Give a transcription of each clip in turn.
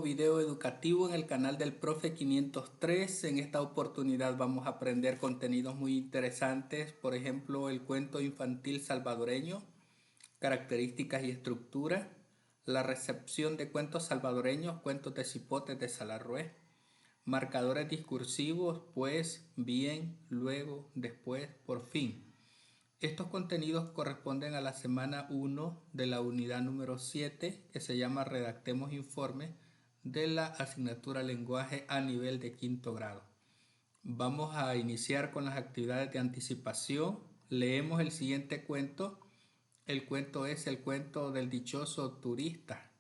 video educativo en el canal del Profe 503. En esta oportunidad vamos a aprender contenidos muy interesantes, por ejemplo, el cuento infantil salvadoreño, características y estructura, la recepción de cuentos salvadoreños, cuentos de cipotes de Salarrué, marcadores discursivos, pues, bien, luego, después, por fin. Estos contenidos corresponden a la semana 1 de la unidad número 7, que se llama Redactemos Informe, de la asignatura Lenguaje a nivel de quinto grado. Vamos a iniciar con las actividades de anticipación. Leemos el siguiente cuento. El cuento es el cuento del dichoso turista.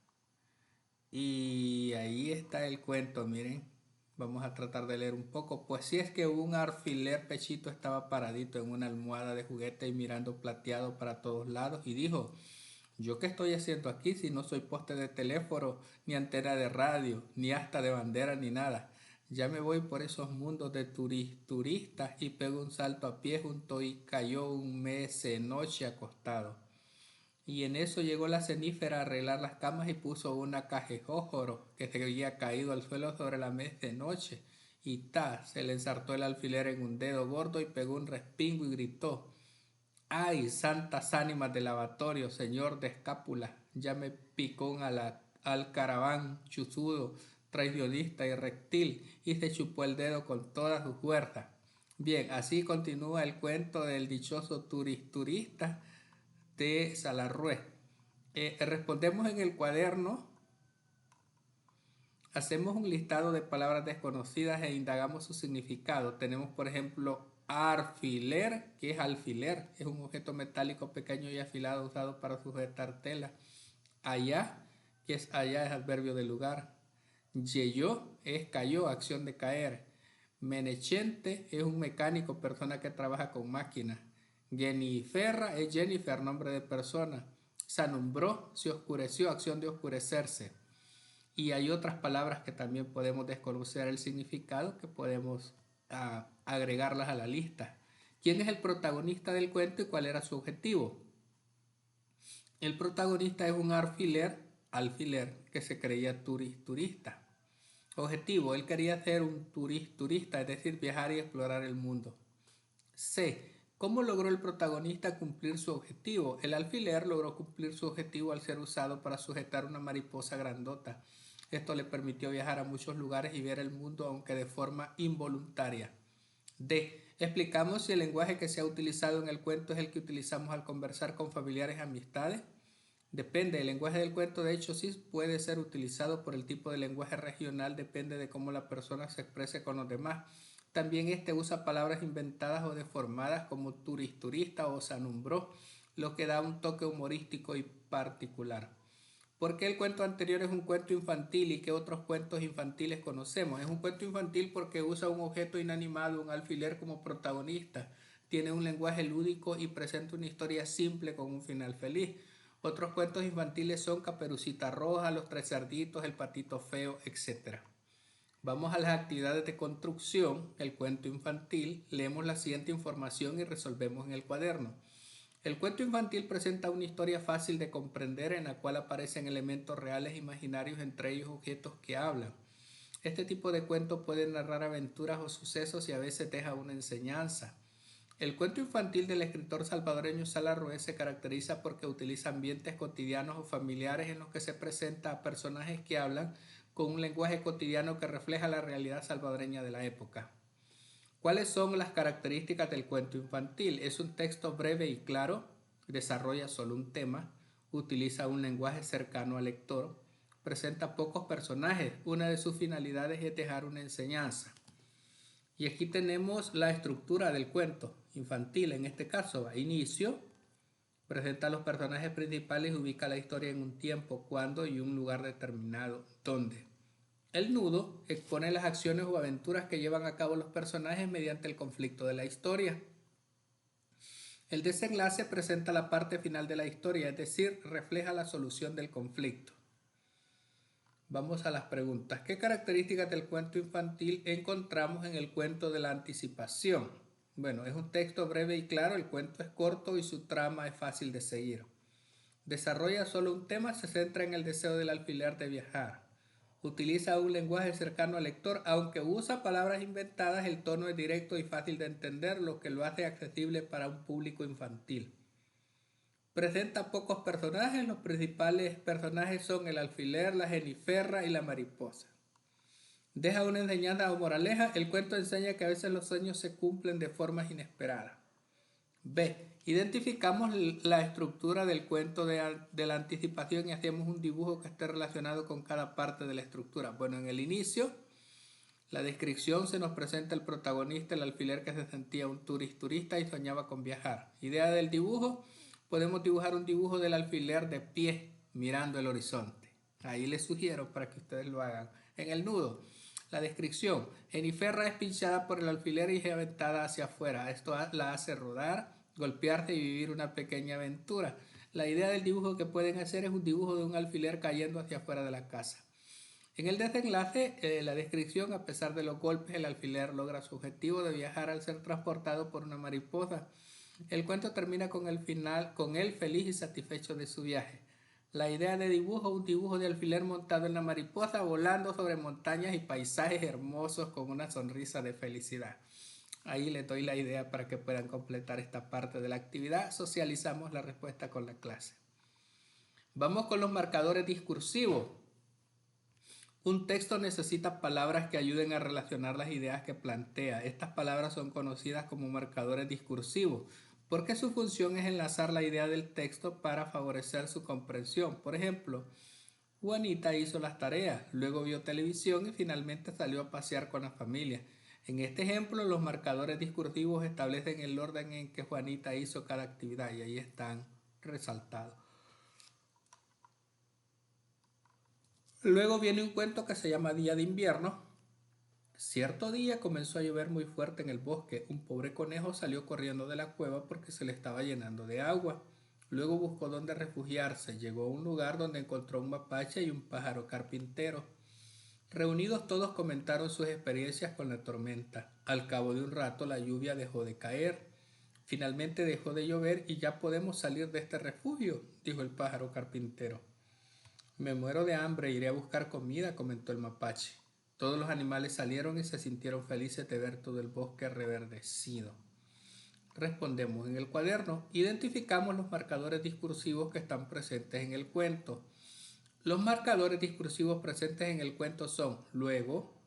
Y ahí está el cuento, miren. Vamos a tratar de leer un poco. Pues si es que un alfiler Pechito estaba paradito en una almohada de juguete y mirando plateado para todos lados y dijo: ¿yo qué estoy haciendo aquí si no soy poste de teléfono, ni antena de radio, ni asta de bandera, ni nada? Ya me voy por esos mundos de turistas, y pegó un salto a pie junto y cayó un mes de noche acostado. Y en eso llegó la cenífera a arreglar las camas y puso una cajejójoro que se había caído al suelo sobre la mesa de noche. Y se le ensartó el alfiler en un dedo gordo y pegó un respingo y gritó: ¡ay, santas ánimas del lavatorio, señor de escápula! Ya me picó un alcaraván chuzudo, traicionista y reptil, y se chupó el dedo con toda su fuerza. Bien, así continúa el cuento del dichoso turista de Salarrué. Respondemos en el cuaderno, hacemos un listado de palabras desconocidas e indagamos su significado. Tenemos, por ejemplo, alfiler, que es alfiler, es un objeto metálico pequeño y afilado usado para sujetar tela. Allá, que es allá, es adverbio de lugar. Yeyó es cayó, acción de caer. Menechente es un mecánico, persona que trabaja con máquinas. Jenniferra es Jennifer, nombre de persona. Sanumbró, se oscureció, acción de oscurecerse. Y hay otras palabras que también podemos desconocer el significado, que podemos agregarlas a la lista. ¿Quién es el protagonista del cuento y cuál era su objetivo? El protagonista es un alfiler que se creía turista. Objetivo: él quería ser un turista, es decir, viajar y explorar el mundo. C. ¿Cómo logró el protagonista cumplir su objetivo? El alfiler logró cumplir su objetivo al ser usado para sujetar una mariposa grandota. Esto le permitió viajar a muchos lugares y ver el mundo, aunque de forma involuntaria. D. Explicamos si el lenguaje que se ha utilizado en el cuento es el que utilizamos al conversar con familiares y amistades. Depende, el lenguaje del cuento de hecho sí puede ser utilizado por el tipo de lenguaje regional, depende de cómo la persona se exprese con los demás. También usa palabras inventadas o deformadas como turista o sanumbró, lo que da un toque humorístico y particular. ¿Por qué el cuento anterior es un cuento infantil y qué otros cuentos infantiles conocemos? Es un cuento infantil porque usa un objeto inanimado, un alfiler, como protagonista. Tiene un lenguaje lúdico y presenta una historia simple con un final feliz. Otros cuentos infantiles son Caperucita Roja, Los Tres Cerditos, El Patito Feo, etc. Vamos a las actividades de construcción. El cuento infantil. Leemos la siguiente información y resolvemos en el cuaderno. El cuento infantil presenta una historia fácil de comprender en la cual aparecen elementos reales e imaginarios, entre ellos objetos que hablan. Este tipo de cuento puede narrar aventuras o sucesos y a veces deja una enseñanza. El cuento infantil del escritor salvadoreño Salarrué se caracteriza porque utiliza ambientes cotidianos o familiares en los que se presenta a personajes que hablan con un lenguaje cotidiano que refleja la realidad salvadoreña de la época. ¿Cuáles son las características del cuento infantil? Es un texto breve y claro, desarrolla solo un tema, utiliza un lenguaje cercano al lector, presenta pocos personajes, una de sus finalidades es dejar una enseñanza. Y aquí tenemos la estructura del cuento infantil, en este caso, a inicio, presenta a los personajes principales y ubica la historia en un tiempo, cuándo y un lugar determinado, dónde. El nudo expone las acciones o aventuras que llevan a cabo los personajes mediante el conflicto de la historia. El desenlace presenta la parte final de la historia, es decir, refleja la solución del conflicto. Vamos a las preguntas. ¿Qué características del cuento infantil encontramos en el cuento de la anticipación? Bueno, es un texto breve y claro, el cuento es corto y su trama es fácil de seguir. Desarrolla solo un tema, se centra en el deseo del alfiler de viajar. Utiliza un lenguaje cercano al lector, aunque usa palabras inventadas, el tono es directo y fácil de entender, lo que lo hace accesible para un público infantil. Presenta pocos personajes, los principales personajes son el alfiler, la jeniferra y la mariposa. Deja una enseñanza o moraleja, el cuento enseña que a veces los sueños se cumplen de formas inesperadas. B. Identificamos la estructura del cuento de la anticipación y hacemos un dibujo que esté relacionado con cada parte de la estructura. Bueno, en el inicio, la descripción se nos presenta el protagonista, el alfiler que se sentía un turista y soñaba con viajar. Idea del dibujo, podemos dibujar un dibujo del alfiler de pie, mirando el horizonte. Ahí les sugiero para que ustedes lo hagan. En el nudo, la descripción, Jeniferra es pinchada por el alfiler y es aventada hacia afuera. Esto la hace rodar, golpearse y vivir una pequeña aventura. La idea del dibujo que pueden hacer es un dibujo de un alfiler cayendo hacia afuera de la casa. En el desenlace, la descripción, a pesar de los golpes, el alfiler logra su objetivo de viajar al ser transportado por una mariposa. El cuento termina con el final, con él feliz y satisfecho de su viaje. La idea de dibujo, un dibujo de alfiler montado en la mariposa, volando sobre montañas y paisajes hermosos con una sonrisa de felicidad. Ahí les doy la idea para que puedan completar esta parte de la actividad. Socializamos la respuesta con la clase. Vamos con los marcadores discursivos. Un texto necesita palabras que ayuden a relacionar las ideas que plantea. Estas palabras son conocidas como marcadores discursivos, porque su función es enlazar la idea del texto para favorecer su comprensión. Por ejemplo, Juanita hizo las tareas, luego vio televisión y finalmente salió a pasear con la familia. En este ejemplo, los marcadores discursivos establecen el orden en que Juanita hizo cada actividad y ahí están resaltados. Luego viene un cuento que se llama Día de Invierno. Cierto día comenzó a llover muy fuerte en el bosque. Un pobre conejo salió corriendo de la cueva porque se le estaba llenando de agua. Luego buscó dónde refugiarse. Llegó a un lugar donde encontró un mapache y un pájaro carpintero. Reunidos todos comentaron sus experiencias con la tormenta. Al cabo de un rato la lluvia dejó de caer. Finalmente dejó de llover y ya podemos salir de este refugio, dijo el pájaro carpintero. Me muero de hambre, iré a buscar comida, comentó el mapache. Todos los animales salieron y se sintieron felices de ver todo el bosque reverdecido. Respondemos en el cuaderno, identificamos los marcadores discursivos que están presentes en el cuento. Los marcadores discursivos presentes en el cuento son luego,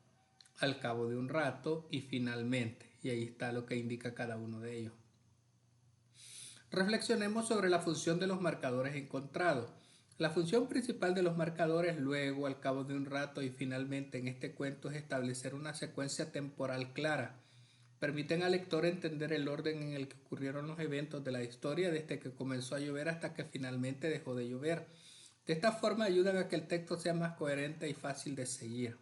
al cabo de un rato y finalmente. Y ahí está lo que indica cada uno de ellos. Reflexionemos sobre la función de los marcadores encontrados. La función principal de los marcadores luego, al cabo de un rato y finalmente en este cuento es establecer una secuencia temporal clara. Permiten al lector entender el orden en el que ocurrieron los eventos de la historia desde que comenzó a llover hasta que finalmente dejó de llover. De esta forma ayudan a que el texto sea más coherente y fácil de seguir.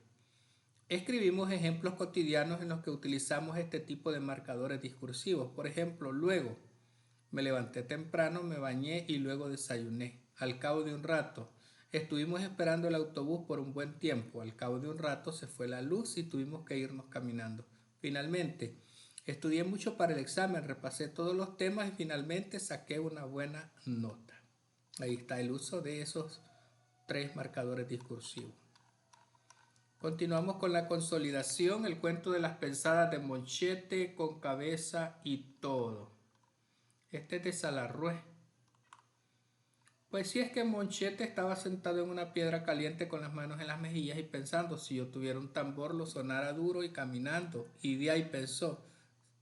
Escribimos ejemplos cotidianos en los que utilizamos este tipo de marcadores discursivos. Por ejemplo, luego, me levanté temprano, me bañé y luego desayuné. Al cabo de un rato, estuvimos esperando el autobús por un buen tiempo. Al cabo de un rato se fue la luz y tuvimos que irnos caminando. Finalmente, estudié mucho para el examen, repasé todos los temas y finalmente saqué una buena nota. Ahí está el uso de esos 3 marcadores discursivos. Continuamos con la consolidación, el cuento de las pensadas de Monchete con cabeza y todo. Este es de Salarrué. Pues sí, es que Monchete estaba sentado en una piedra caliente con las manos en las mejillas y pensando, si yo tuviera un tambor lo sonara duro y caminando. Y de ahí pensó,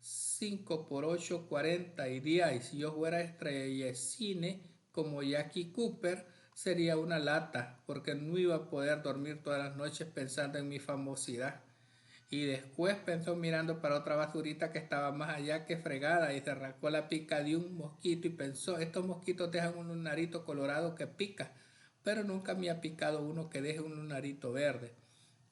5 por 8, 40. Y de ahí, si yo fuera estrella de cine como Jackie Cooper, sería una lata, porque no iba a poder dormir todas las noches pensando en mi famosidad. Y después pensó mirando para otra basurita que estaba más allá que fregada y se arrancó la pica de un mosquito y pensó, estos mosquitos dejan un lunarito colorado que pica, pero nunca me ha picado uno que deje un lunarito verde.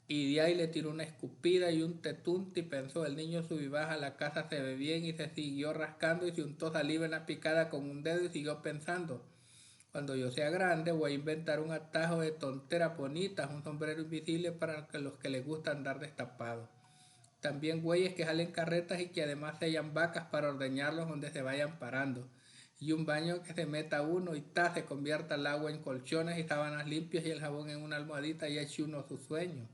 Y de ahí le tiró una escupida y un tetunte y pensó, el niño sub y baja, la casa se ve bien y se siguió rascando y se untó saliva en la picada con un dedo y siguió pensando, cuando yo sea grande voy a inventar un atajo de tonteras bonitas, un sombrero invisible para los que les gusta andar destapados. También güeyes que jalen carretas y que además sellan vacas para ordeñarlos donde se vayan parando. y un baño que se meta uno y se convierta el agua en colchones y sábanas limpias y el jabón en una almohadita y eche uno su sueño.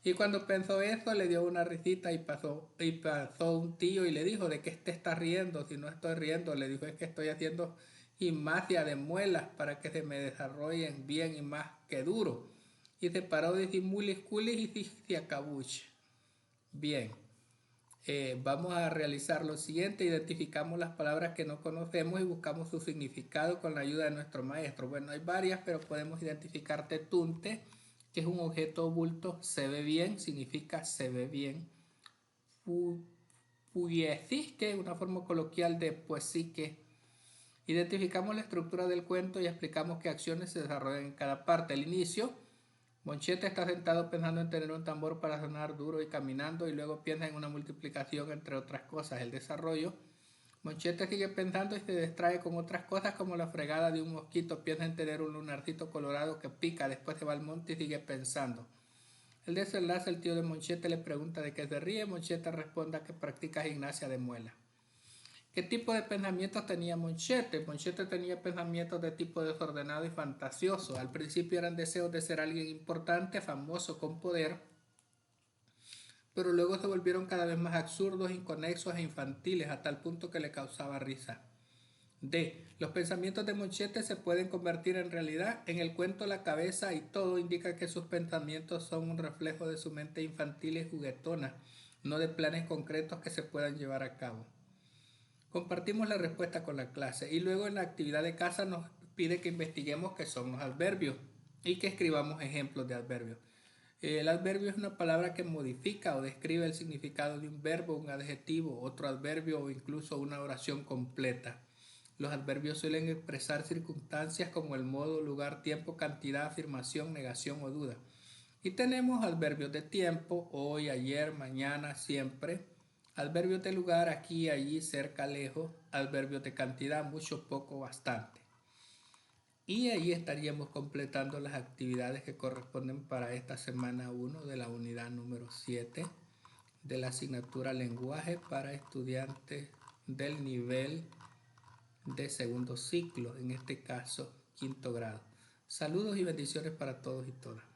Y cuando pensó eso, le dio una risita y pasó un tío y le dijo, ¿de qué te estás riendo? Si no estoy riendo, le dijo, es que estoy haciendo gimnasia de muelas para que se me desarrollen bien y más que duro. Y se paró de decir mulis culis y se acabuche. Bien, vamos a realizar lo siguiente, identificamos las palabras que no conocemos y buscamos su significado con la ayuda de nuestro maestro. Bueno, hay varias, pero podemos identificar tetunte, que es un objeto bulto, se ve bien, significa se ve bien. Puyesí, que es una forma coloquial de pues sí que. Identificamos la estructura del cuento y explicamos qué acciones se desarrollan en cada parte. El inicio, Monchete está sentado pensando en tener un tambor para sonar duro y caminando y luego piensa en una multiplicación entre otras cosas. El desarrollo, Monchete sigue pensando y se distrae con otras cosas como la fregada de un mosquito, piensa en tener un lunarcito colorado que pica, después se va al monte y sigue pensando. El desenlace, el tío de Monchete le pregunta de qué se ríe, Monchete responde que practica gimnasia de muela. ¿Qué tipo de pensamientos tenía Monchete? Monchete tenía pensamientos de tipo desordenado y fantasioso. Al principio eran deseos de ser alguien importante, famoso, con poder, pero luego se volvieron cada vez más absurdos, inconexos e infantiles, a tal punto que le causaba risa. D. Los pensamientos de Monchete se pueden convertir en realidad. En el cuento La cabeza y todo indica que sus pensamientos son un reflejo de su mente infantil y juguetona, no de planes concretos que se puedan llevar a cabo. Compartimos la respuesta con la clase y luego en la actividad de casa nos pide que investiguemos qué son los adverbios y que escribamos ejemplos de adverbios. El adverbio es una palabra que modifica o describe el significado de un verbo, un adjetivo, otro adverbio o incluso una oración completa. Los adverbios suelen expresar circunstancias como el modo, lugar, tiempo, cantidad, afirmación, negación o duda. Y tenemos adverbios de tiempo, hoy, ayer, mañana, siempre. Adverbios de lugar, aquí, allí, cerca, lejos. Adverbios de cantidad, mucho, poco, bastante. Y ahí estaríamos completando las actividades que corresponden para esta semana 1 de la unidad número 7 de la asignatura lenguaje para estudiantes del nivel de segundo ciclo, en este caso quinto grado. Saludos y bendiciones para todos y todas.